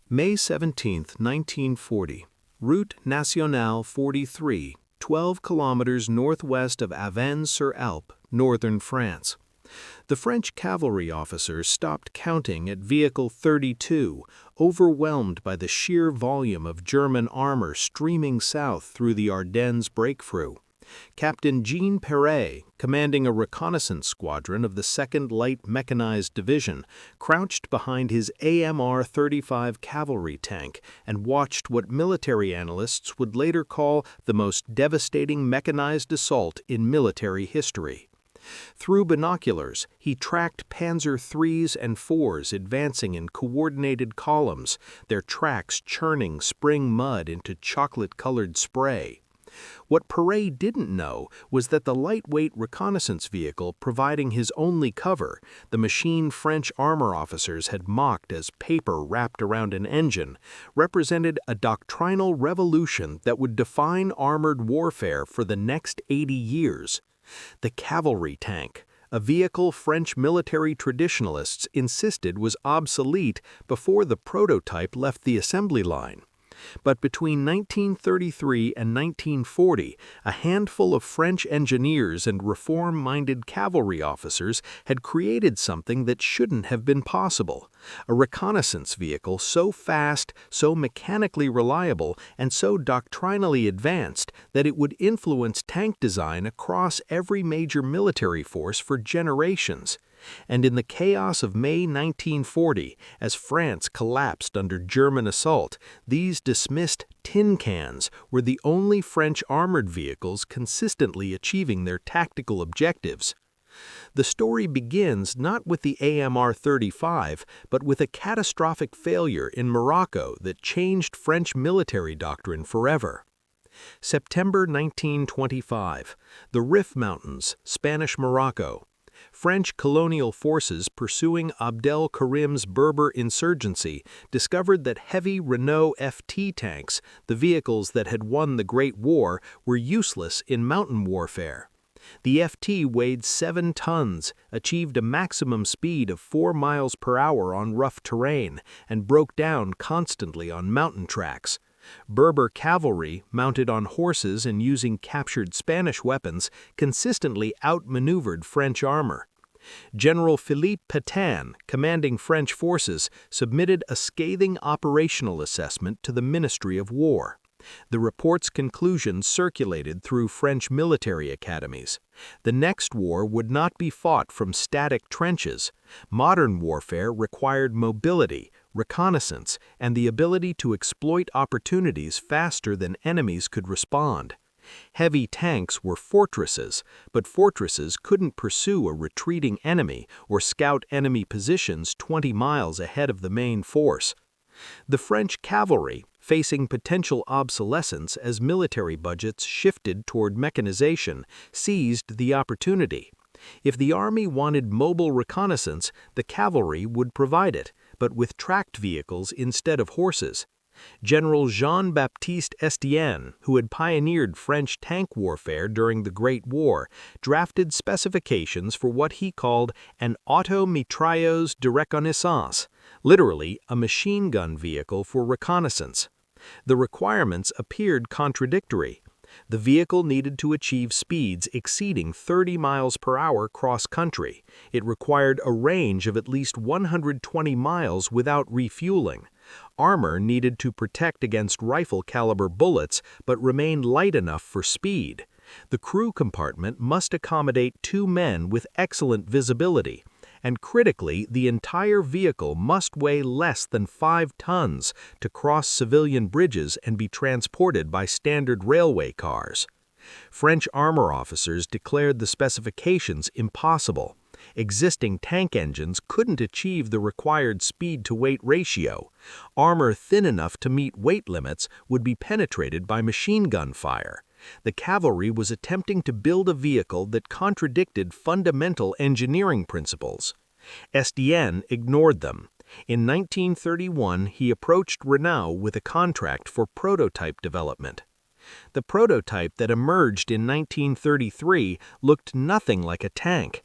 May 17, 1940. Route Nationale 43, 12 kilometers northwest of Avesnes-sur-Alpes, northern France. The French cavalry officers stopped counting at Vehicle 32, overwhelmed by the sheer volume of German armor streaming south through the Ardennes breakthrough. Captain Jean Perret, commanding a reconnaissance squadron of the 2nd Light Mechanized Division, crouched behind his AMR-35 cavalry tank and watched what military analysts would later call the most devastating mechanized assault in military history. Through binoculars, he tracked Panzer IIIs and IVs advancing in coordinated columns, their tracks churning spring mud into chocolate-colored spray. What Perret didn't know was that the lightweight reconnaissance vehicle providing his only cover, the machine French armor officers had mocked as paper wrapped around an engine, represented a doctrinal revolution that would define armored warfare for the next 80 years. The cavalry tank, a vehicle French military traditionalists insisted was obsolete before the prototype left the assembly line. But between 1933 and 1940, a handful of French engineers and reform-minded cavalry officers had created something that shouldn't have been possible: a reconnaissance vehicle so fast, so mechanically reliable, and so doctrinally advanced that it would influence tank design across every major military force for generations. And in the chaos of May 1940, as France collapsed under German assault, these dismissed tin cans were the only French armored vehicles consistently achieving their tactical objectives. The story begins not with the AMR-35, but with a catastrophic failure in Morocco that changed French military doctrine forever. September 1925. The Rif Mountains, Spanish Morocco. French colonial forces pursuing Abdel Karim's Berber insurgency discovered that heavy Renault FT tanks, the vehicles that had won the Great War, were useless in mountain warfare. The FT weighed 7 tons, achieved a maximum speed of 4 miles per hour on rough terrain, and broke down constantly on mountain tracks. Berber cavalry, mounted on horses and using captured Spanish weapons, consistently outmaneuvered French armor. General Philippe Pétain, commanding French forces, submitted a scathing operational assessment to the Ministry of War. The report's conclusions circulated through French military academies. The next war would not be fought from static trenches. Modern warfare required mobility, reconnaissance, and the ability to exploit opportunities faster than enemies could respond. Heavy tanks were fortresses, but fortresses couldn't pursue a retreating enemy or scout enemy positions 20 miles ahead of the main force. The French cavalry, facing potential obsolescence as military budgets shifted toward mechanization, seized the opportunity. If the army wanted mobile reconnaissance, the cavalry would provide it, but with tracked vehicles instead of horses. General Jean-Baptiste Estienne, who had pioneered French tank warfare during the Great War, drafted specifications for what he called an auto-mitrailleuse de reconnaissance, literally a machine gun vehicle for reconnaissance. The requirements appeared contradictory. The vehicle needed to achieve speeds exceeding 30 miles per hour cross-country. It required a range of at least 120 miles without refueling. Armor needed to protect against rifle-caliber bullets but remain light enough for speed. The crew compartment must accommodate 2 men with excellent visibility. And critically, the entire vehicle must weigh less than 5 tons to cross civilian bridges and be transported by standard railway cars. French armor officers declared the specifications impossible. Existing tank engines couldn't achieve the required speed-to-weight ratio. Armor thin enough to meet weight limits would be penetrated by machine gun fire. The cavalry was attempting to build a vehicle that contradicted fundamental engineering principles. Estienne ignored them. In 1931, he approached Renault with a contract for prototype development. The prototype that emerged in 1933 looked nothing like a tank.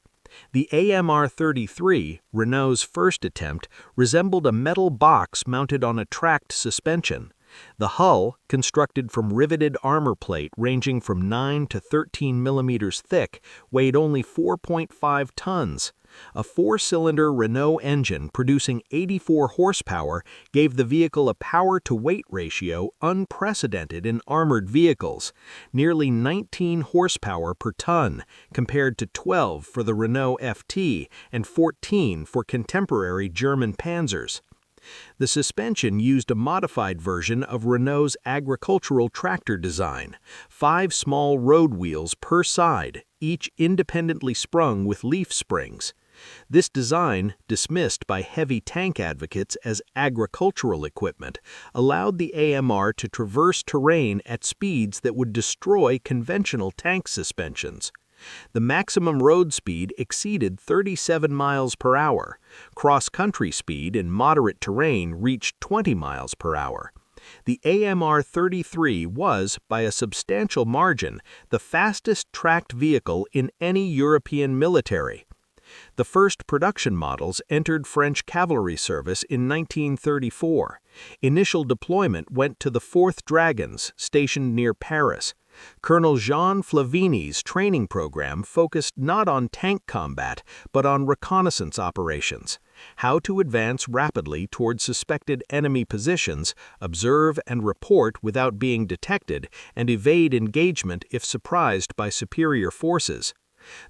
The AMR-33, Renault's first attempt, resembled a metal box mounted on a tracked suspension. The hull, constructed from riveted armor plate ranging from 9 to 13 millimeters thick, weighed only 4.5 tons. A four-cylinder Renault engine producing 84 horsepower gave the vehicle a power-to-weight ratio unprecedented in armored vehicles, nearly 19 horsepower per ton, compared to 12 for the Renault FT and 14 for contemporary German Panzers. The suspension used a modified version of Renault's agricultural tractor design, 5 small road wheels per side, each independently sprung with leaf springs. This design, dismissed by heavy tank advocates as agricultural equipment, allowed the AMR to traverse terrain at speeds that would destroy conventional tank suspensions. The maximum road speed exceeded 37 miles per hour. Cross-country speed in moderate terrain reached 20 miles per hour. The AMR-33 was, by a substantial margin, the fastest tracked vehicle in any European military. The first production models entered French cavalry service in 1934. Initial deployment went to the 4th Dragons, stationed near Paris. Colonel Jean Flavigny's training program focused not on tank combat, but on reconnaissance operations, how to advance rapidly toward suspected enemy positions, observe and report without being detected, and evade engagement if surprised by superior forces.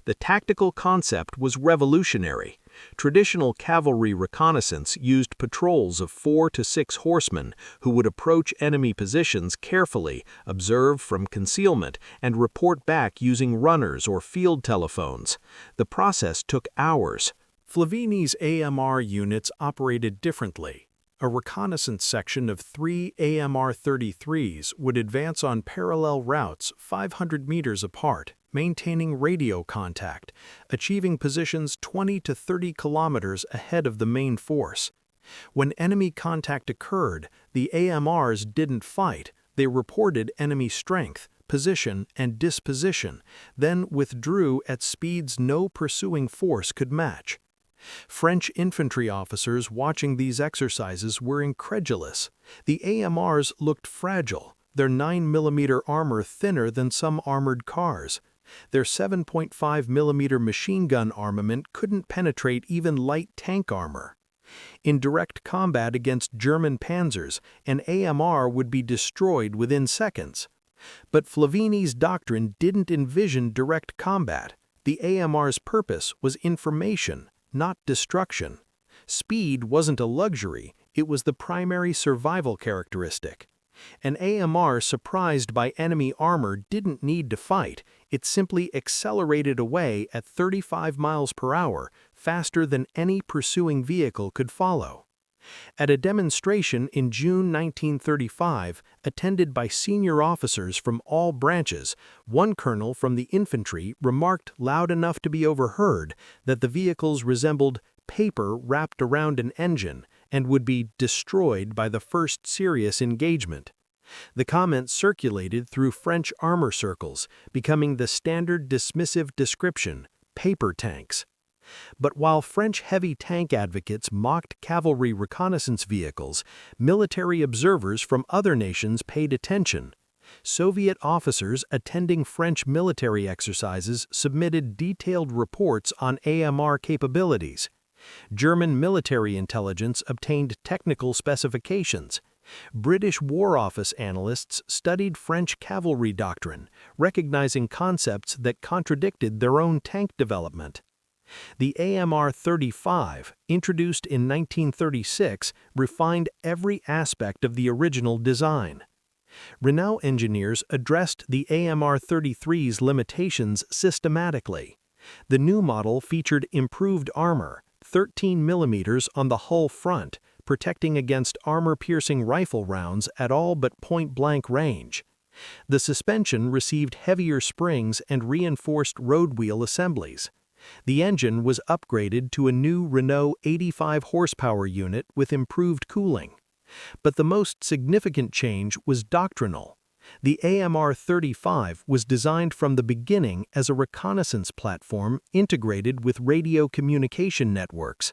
The tactical concept was revolutionary. Traditional cavalry reconnaissance used patrols of 4 to 6 horsemen who would approach enemy positions carefully, observe from concealment, and report back using runners or field telephones. The process took hours. Flavigny's AMR units operated differently. A reconnaissance section of 3 AMR-33s would advance on parallel routes 500 meters apart, maintaining radio contact, achieving positions 20 to 30 kilometers ahead of the main force. When enemy contact occurred, the AMRs didn't fight. They reported enemy strength, position, and disposition, then withdrew at speeds no pursuing force could match. French infantry officers watching these exercises were incredulous. The AMRs looked fragile, their 9mm armor thinner than some armored cars. Their 7.5mm machine gun armament couldn't penetrate even light tank armor. In direct combat against German Panzers, an AMR would be destroyed within seconds. But Flavigny's doctrine didn't envision direct combat. The AMR's purpose was information, not destruction. Speed wasn't a luxury, it was the primary survival characteristic. An AMR surprised by enemy armor didn't need to fight, it simply accelerated away at 35 miles per hour, faster than any pursuing vehicle could follow. At a demonstration in June 1935, attended by senior officers from all branches, one colonel from the infantry remarked loud enough to be overheard that the vehicles resembled paper wrapped around an engine and would be destroyed by the first serious engagement. The comment circulated through French armor circles, becoming the standard dismissive description, paper tanks. But while French heavy tank advocates mocked cavalry reconnaissance vehicles, military observers from other nations paid attention. Soviet officers attending French military exercises submitted detailed reports on AMR capabilities. German military intelligence obtained technical specifications. British War Office analysts studied French cavalry doctrine, recognizing concepts that contradicted their own tank development. The AMR-35, introduced in 1936, refined every aspect of the original design. Renault engineers addressed the AMR-33's limitations systematically. The new model featured improved armor, 13 millimeters on the hull front, protecting against armor-piercing rifle rounds at all but point-blank range. The suspension received heavier springs and reinforced road wheel assemblies. The engine was upgraded to a new Renault 85 horsepower unit with improved cooling. But the most significant change was doctrinal. The AMR-35 was designed from the beginning as a reconnaissance platform integrated with radio communication networks.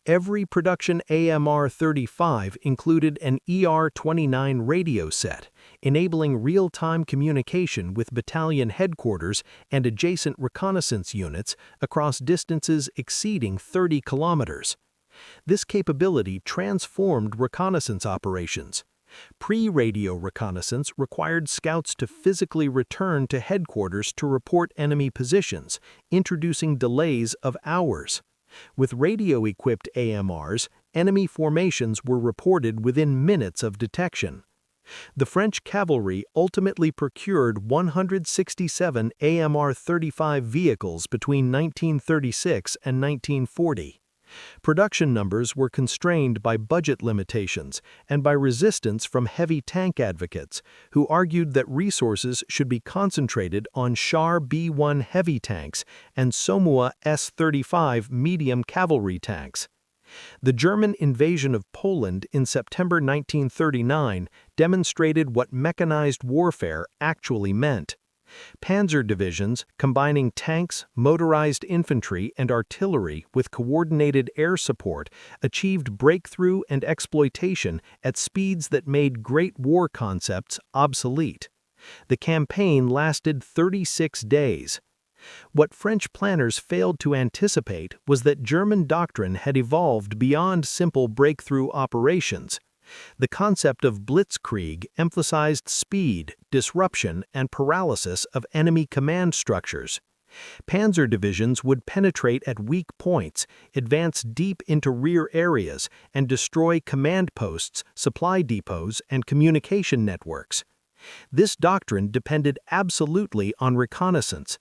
Every production AMR-35 included an ER-29 radio set, enabling real-time communication with battalion headquarters and adjacent reconnaissance units across distances exceeding 30 kilometers. This capability transformed reconnaissance operations. Pre-radio reconnaissance required scouts to physically return to headquarters to report enemy positions, introducing delays of hours. With radio-equipped AMRs, enemy formations were reported within minutes of detection. The French cavalry ultimately procured 167 AMR-35 vehicles between 1936 and 1940. Production numbers were constrained by budget limitations and by resistance from heavy tank advocates, who argued that resources should be concentrated on Char B-1 heavy tanks and Somua S-35 medium cavalry tanks. The German invasion of Poland in September 1939 demonstrated what mechanized warfare actually meant. Panzer divisions, combining tanks, motorized infantry, and artillery with coordinated air support, achieved breakthrough and exploitation at speeds that made great war concepts obsolete. The campaign lasted 36 days. What French planners failed to anticipate was that German doctrine had evolved beyond simple breakthrough operations. The concept of blitzkrieg emphasized speed, disruption, and paralysis of enemy command structures. Panzer divisions would penetrate at weak points, advance deep into rear areas, and destroy command posts, supply depots, and communication networks. This doctrine depended absolutely on reconnaissance.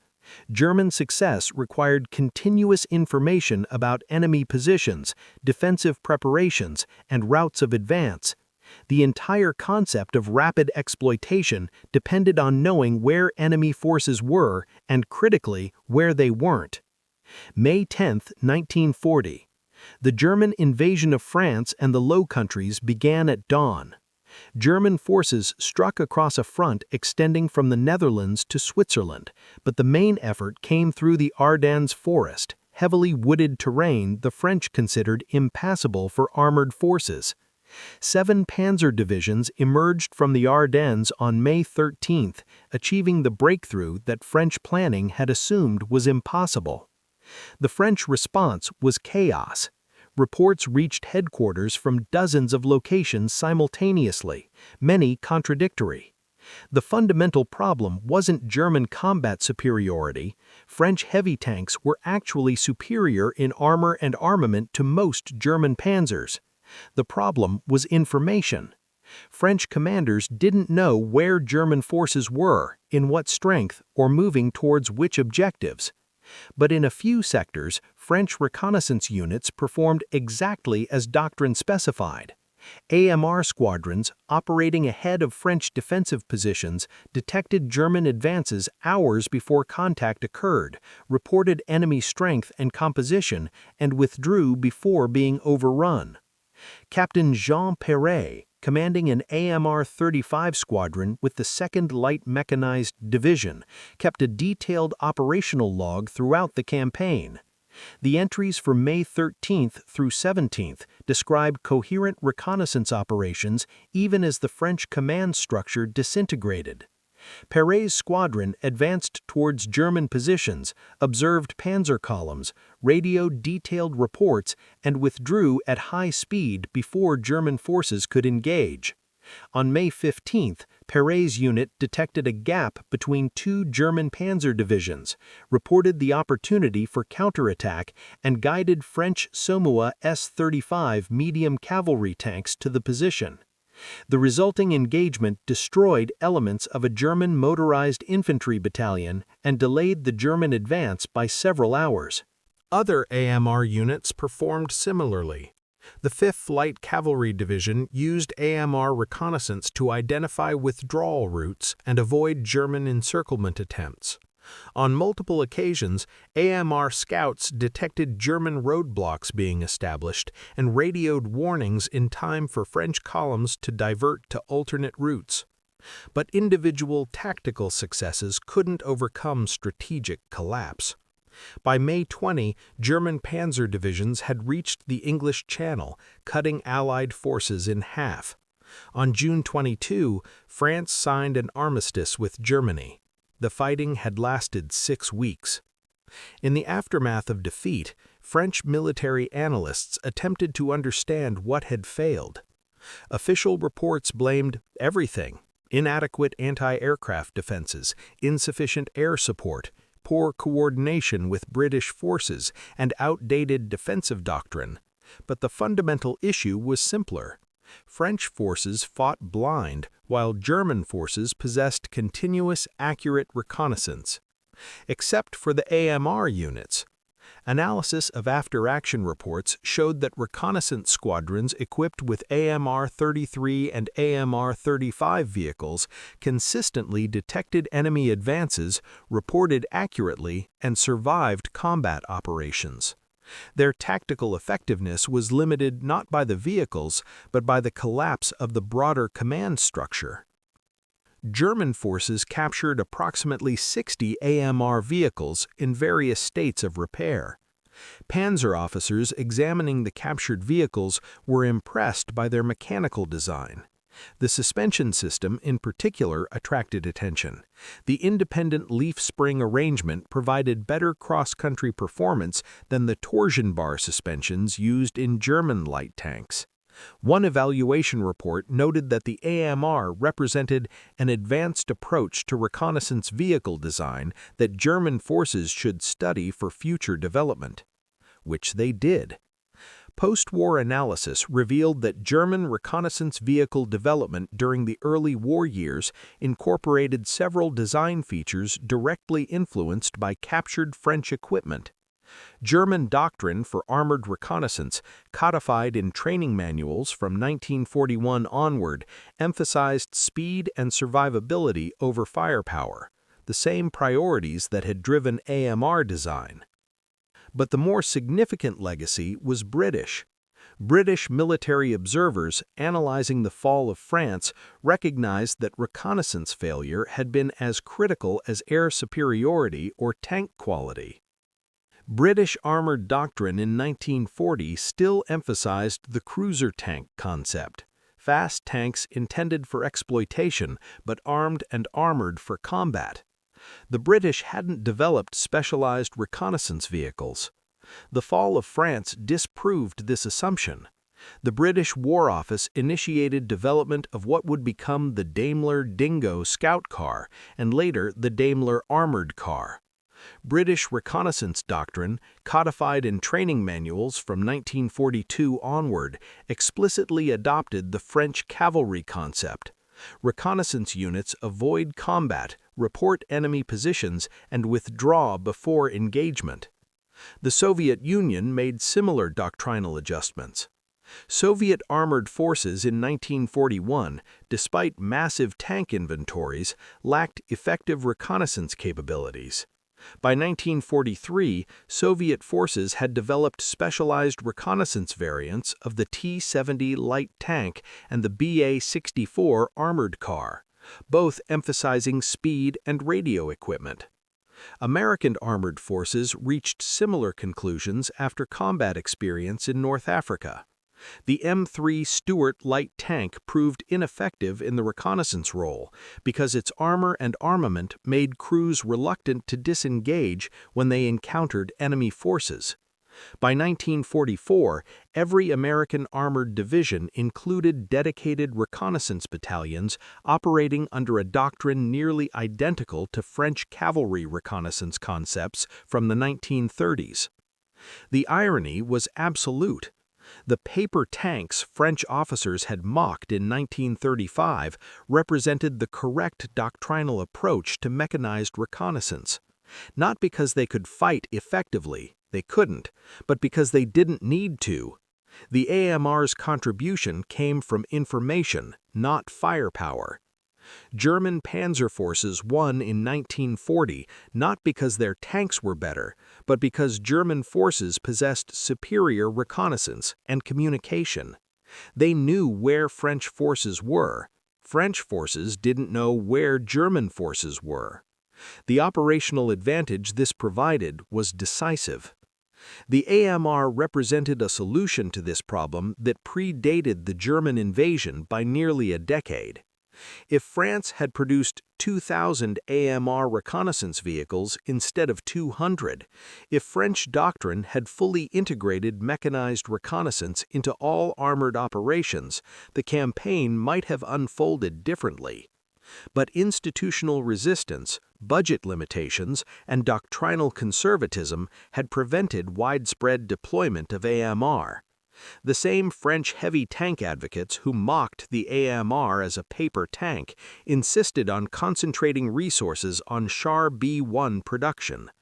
German success required continuous information about enemy positions, defensive preparations, and routes of advance. The entire concept of rapid exploitation depended on knowing where enemy forces were and, critically, where they weren't. May 10, 1940. The German invasion of France and the Low Countries began at dawn. German forces struck across a front extending from the Netherlands to Switzerland, but the main effort came through the Ardennes forest, heavily wooded terrain the French considered impassable for armored forces. 7 Panzer divisions emerged from the Ardennes on May 13, achieving the breakthrough that French planning had assumed was impossible. The French response was chaos. Reports reached headquarters from dozens of locations simultaneously, many contradictory. The fundamental problem wasn't German combat superiority. French heavy tanks were actually superior in armor and armament to most German panzers. The problem was information. French commanders didn't know where German forces were, in what strength, or moving towards which objectives. But in a few sectors, French reconnaissance units performed exactly as doctrine specified. AMR squadrons, operating ahead of French defensive positions, detected German advances hours before contact occurred, reported enemy strength and composition, and withdrew before being overrun. Captain Jean Perret, commanding an AMR-35 squadron with the 2nd Light Mechanized Division, kept a detailed operational log throughout the campaign. The entries for May 13th through 17th describe coherent reconnaissance operations even as the French command structure disintegrated. Perret's squadron advanced towards German positions, observed panzer columns, radioed detailed reports, and withdrew at high speed before German forces could engage. On May 15th, Perret's unit detected a gap between 2 German panzer divisions, reported the opportunity for counterattack, and guided French Somua S-35 medium cavalry tanks to the position. The resulting engagement destroyed elements of a German motorized infantry battalion and delayed the German advance by several hours. Other AMR units performed similarly. The 5th Light Cavalry Division used AMR reconnaissance to identify withdrawal routes and avoid German encirclement attempts. On multiple occasions, AMR scouts detected German roadblocks being established and radioed warnings in time for French columns to divert to alternate routes. But individual tactical successes couldn't overcome strategic collapse. By May 20, German panzer divisions had reached the English Channel, cutting Allied forces in half. On June 22, France signed an armistice with Germany. The fighting had lasted 6 weeks. In the aftermath of defeat, French military analysts attempted to understand what had failed. Official reports blamed everything: inadequate anti-aircraft defenses, insufficient air support, poor coordination with British forces, and outdated defensive doctrine. But the fundamental issue was simpler. French forces fought blind, while German forces possessed continuous, accurate reconnaissance. Except for the AMR units. Analysis of after-action reports showed that reconnaissance squadrons equipped with AMR-33 and AMR-35 vehicles consistently detected enemy advances, reported accurately, and survived combat operations. Their tactical effectiveness was limited not by the vehicles, but by the collapse of the broader command structure. German forces captured approximately 60 AMR vehicles in various states of repair. Panzer officers examining the captured vehicles were impressed by their mechanical design. The suspension system, in particular, attracted attention. The independent leaf spring arrangement provided better cross-country performance than the torsion bar suspensions used in German light tanks. One evaluation report noted that the AMR represented an advanced approach to reconnaissance vehicle design that German forces should study for future development. Which they did. Post-war analysis revealed that German reconnaissance vehicle development during the early war years incorporated several design features directly influenced by captured French equipment. German doctrine for armored reconnaissance, codified in training manuals from 1941 onward, emphasized speed and survivability over firepower, the same priorities that had driven AMR design. But the more significant legacy was British. British military observers analyzing the fall of France recognized that reconnaissance failure had been as critical as air superiority or tank quality. British armored doctrine in 1940 still emphasized the cruiser tank concept, fast tanks intended for exploitation but armed and armored for combat. The British hadn't developed specialized reconnaissance vehicles. The fall of France disproved this assumption. The British War Office initiated development of what would become the Daimler Dingo scout car and later the Daimler armored car. British reconnaissance doctrine, codified in training manuals from 1942 onward, explicitly adopted the French cavalry concept. Reconnaissance units avoid combat, report enemy positions, and withdraw before engagement. The Soviet Union made similar doctrinal adjustments. Soviet armored forces in 1941, despite massive tank inventories, lacked effective reconnaissance capabilities. By 1943, Soviet forces had developed specialized reconnaissance variants of the T-70 light tank and the BA-64 armored car, both emphasizing speed and radio equipment. American armored forces reached similar conclusions after combat experience in North Africa. The M3 Stuart light tank proved ineffective in the reconnaissance role because its armor and armament made crews reluctant to disengage when they encountered enemy forces. By 1944, every American armored division included dedicated reconnaissance battalions operating under a doctrine nearly identical to French cavalry reconnaissance concepts from the 1930s. The irony was absolute. The paper tanks French officers had mocked in 1935 represented the correct doctrinal approach to mechanized reconnaissance. Not because they could fight effectively, they couldn't, but because they didn't need to. The AMR's contribution came from information, not firepower. German panzer forces won in 1940 not because their tanks were better, but because German forces possessed superior reconnaissance and communication. They knew where French forces were. French forces didn't know where German forces were. The operational advantage this provided was decisive. The AMR represented a solution to this problem that predated the German invasion by nearly a decade. If France had produced 2,000 AMR reconnaissance vehicles instead of 200, if French doctrine had fully integrated mechanized reconnaissance into all armored operations, the campaign might have unfolded differently. But institutional resistance, budget limitations, and doctrinal conservatism had prevented widespread deployment of AMR. The same French heavy tank advocates who mocked the AMR as a paper tank insisted on concentrating resources on Char B-1 production.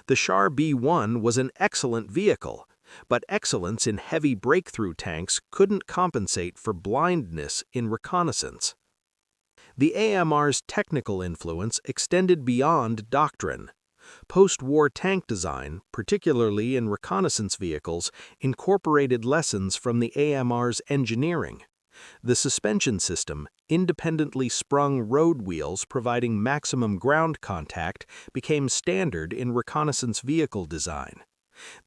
The Char B-1 was an excellent vehicle, but excellence in heavy breakthrough tanks couldn't compensate for blindness in reconnaissance. The AMR's technical influence extended beyond doctrine. Post-war tank design, particularly in reconnaissance vehicles, incorporated lessons from the AMR's engineering. The suspension system, independently sprung road wheels providing maximum ground contact, became standard in reconnaissance vehicle design.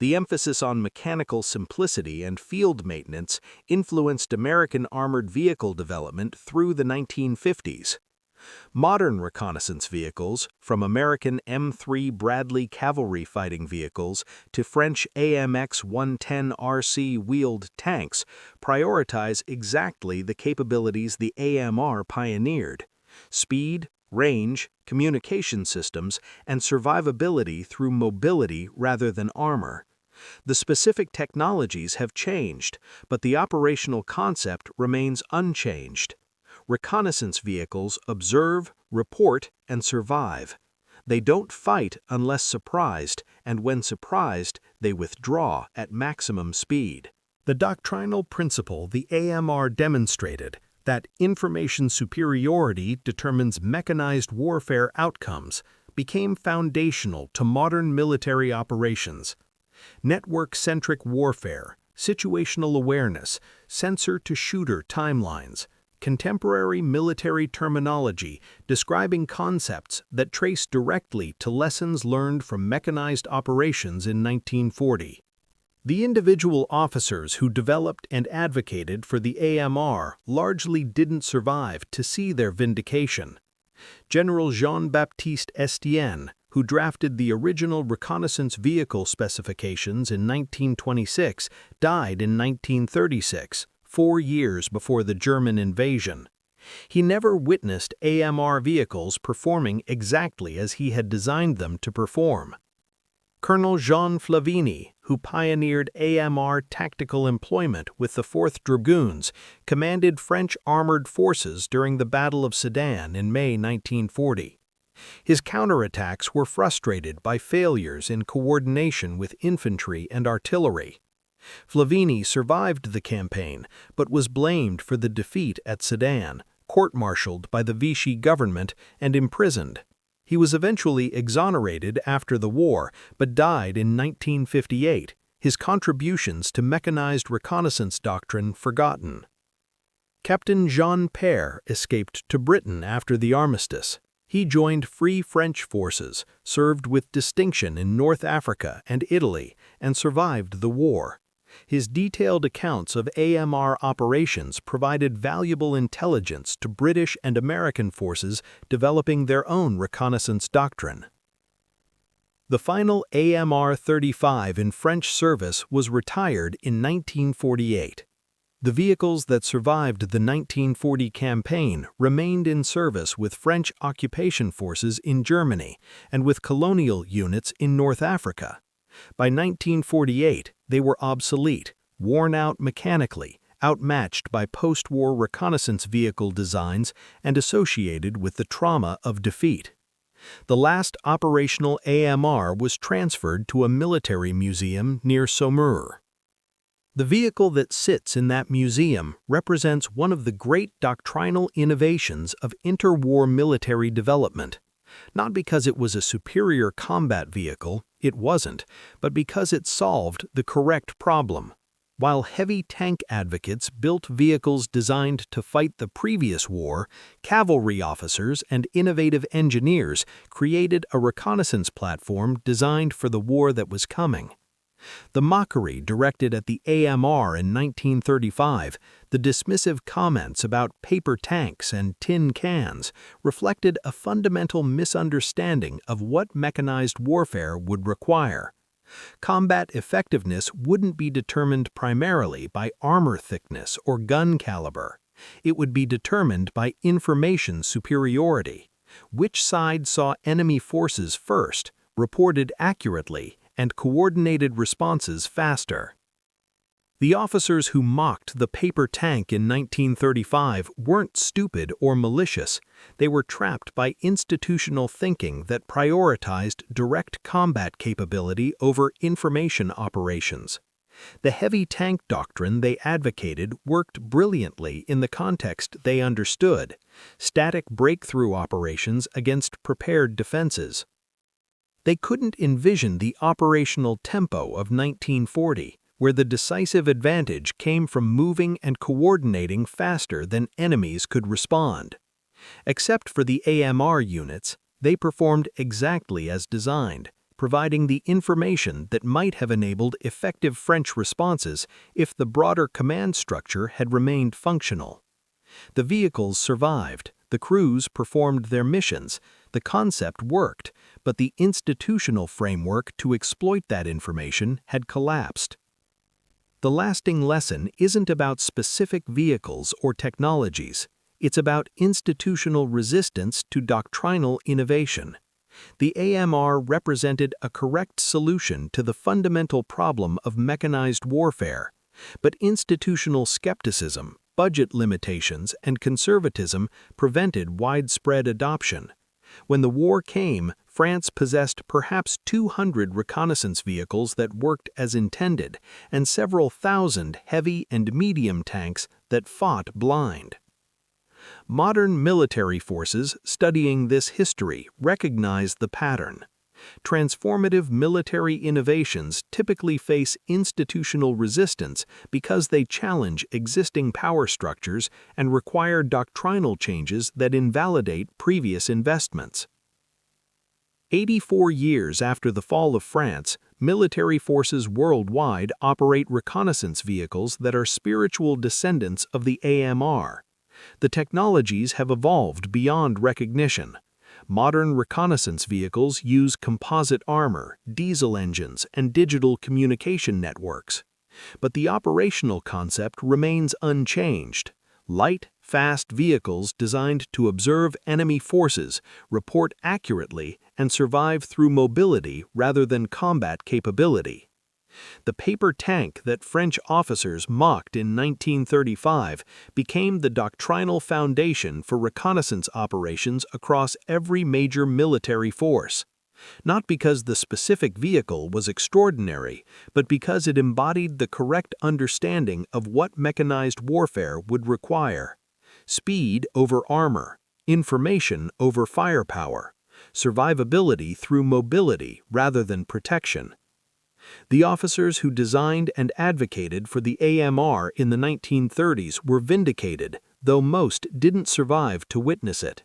The emphasis on mechanical simplicity and field maintenance influenced American armored vehicle development through the 1950s. Modern reconnaissance vehicles, from American M3 Bradley cavalry fighting vehicles to French AMX-110RC wheeled tanks, prioritize exactly the capabilities the AMR pioneered: speed, range, communication systems, and survivability through mobility rather than armor. The specific technologies have changed, but the operational concept remains unchanged. Reconnaissance vehicles observe, report, and survive. They don't fight unless surprised, and when surprised, they withdraw at maximum speed. The doctrinal principle the AMR demonstrated, that information superiority determines mechanized warfare outcomes, became foundational to modern military operations. Network-centric warfare, situational awareness, sensor-to-shooter timelines, contemporary military terminology describing concepts that trace directly to lessons learned from mechanized operations in 1940. The individual officers who developed and advocated for the AMR largely didn't survive to see their vindication. General Jean-Baptiste Estienne, who drafted the original reconnaissance vehicle specifications in 1926, died in 1936. 4 years before the German invasion. He never witnessed AMR vehicles performing exactly as he had designed them to perform. Colonel Jean Flavigny, who pioneered AMR tactical employment with the 4th Dragoons, commanded French armored forces during the Battle of Sedan in May 1940. His counterattacks were frustrated by failures in coordination with infantry and artillery. Flavigny survived the campaign, but was blamed for the defeat at Sedan, court-martialed by the Vichy government, and imprisoned. He was eventually exonerated after the war, but died in 1958, his contributions to mechanized reconnaissance doctrine forgotten. Captain Jean Père escaped to Britain after the armistice. He joined Free French forces, served with distinction in North Africa and Italy, and survived the war. His detailed accounts of AMR operations provided valuable intelligence to British and American forces developing their own reconnaissance doctrine. The final AMR-35 in French service was retired in 1948. The vehicles that survived the 1940 campaign remained in service with French occupation forces in Germany and with colonial units in North Africa. By 1948, they were obsolete, worn out mechanically, outmatched by post-war reconnaissance vehicle designs, and associated with the trauma of defeat. The last operational AMR was transferred to a military museum near Saumur. The vehicle that sits in that museum represents one of the great doctrinal innovations of interwar military development. Not because it was a superior combat vehicle, it wasn't, but because it solved the correct problem. While heavy tank advocates built vehicles designed to fight the previous war, cavalry officers and innovative engineers created a reconnaissance platform designed for the war that was coming. The mockery directed at the AMR in 1935, the dismissive comments about paper tanks and tin cans, reflected a fundamental misunderstanding of what mechanized warfare would require. Combat effectiveness wouldn't be determined primarily by armor thickness or gun caliber. It would be determined by information superiority. Which side saw enemy forces first, reported accurately, and coordinated responses faster. The officers who mocked the paper tank in 1935 weren't stupid or malicious. They were trapped by institutional thinking that prioritized direct combat capability over information operations. The heavy tank doctrine they advocated worked brilliantly in the context they understood: static breakthrough operations against prepared defenses. They couldn't envision the operational tempo of 1940, where the decisive advantage came from moving and coordinating faster than enemies could respond. Except for the AMR units, they performed exactly as designed, providing the information that might have enabled effective French responses if the broader command structure had remained functional. The vehicles survived, the crews performed their missions, the concept worked, but the institutional framework to exploit that information had collapsed. The lasting lesson isn't about specific vehicles or technologies. It's about institutional resistance to doctrinal innovation. The AMR represented a correct solution to the fundamental problem of mechanized warfare, but institutional skepticism, budget limitations, and conservatism prevented widespread adoption. When the war came, France possessed perhaps 200 reconnaissance vehicles that worked as intended, and several thousand heavy and medium tanks that fought blind. Modern military forces studying this history recognize the pattern. Transformative military innovations typically face institutional resistance because they challenge existing power structures and require doctrinal changes that invalidate previous investments. 84 years after the fall of France, military forces worldwide operate reconnaissance vehicles that are spiritual descendants of the AMR. The technologies have evolved beyond recognition. Modern reconnaissance vehicles use composite armor, diesel engines, and digital communication networks. But the operational concept remains unchanged. Light, fast vehicles designed to observe enemy forces, report accurately, and survive through mobility rather than combat capability. The paper tank that French officers mocked in 1935 became the doctrinal foundation for reconnaissance operations across every major military force. Not because the specific vehicle was extraordinary, but because it embodied the correct understanding of what mechanized warfare would require: speed over armor, information over firepower, survivability through mobility rather than protection. The officers who designed and advocated for the AMR in the 1930s were vindicated, though most didn't survive to witness it.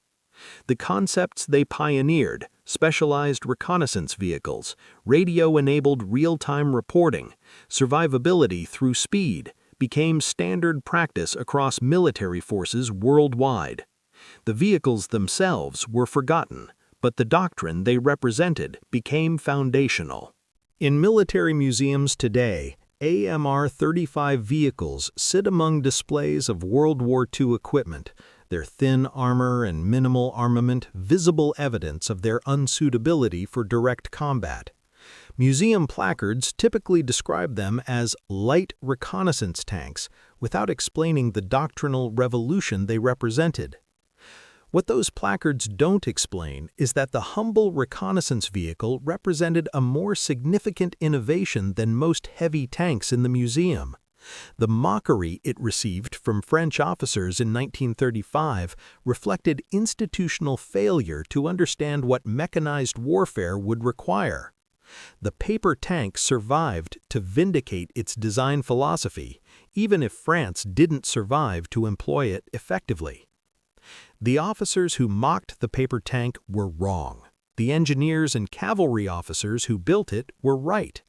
The concepts they pioneered, specialized reconnaissance vehicles, radio-enabled real-time reporting, survivability through speed, became standard practice across military forces worldwide. The vehicles themselves were forgotten, but the doctrine they represented became foundational. In military museums today, AMR-35 vehicles sit among displays of World War II equipment, their thin armor and minimal armament visible evidence of their unsuitability for direct combat. Museum placards typically describe them as light reconnaissance tanks without explaining the doctrinal revolution they represented. What those placards don't explain is that the humble reconnaissance vehicle represented a more significant innovation than most heavy tanks in the museum. The mockery it received from French officers in 1935 reflected institutional failure to understand what mechanized warfare would require. The paper tank survived to vindicate its design philosophy, even if France didn't survive to employ it effectively. The officers who mocked the paper tank were wrong. The engineers and cavalry officers who built it were right.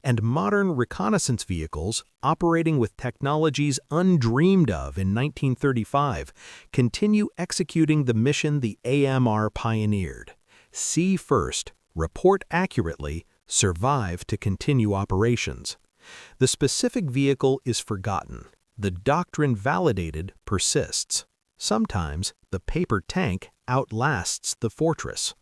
And modern reconnaissance vehicles, operating with technologies undreamed of in 1935, continue executing the mission the AMR pioneered. See first, report accurately, survive to continue operations. The specific vehicle is forgotten. The doctrine validated persists. Sometimes the paper tank outlasts the fortress.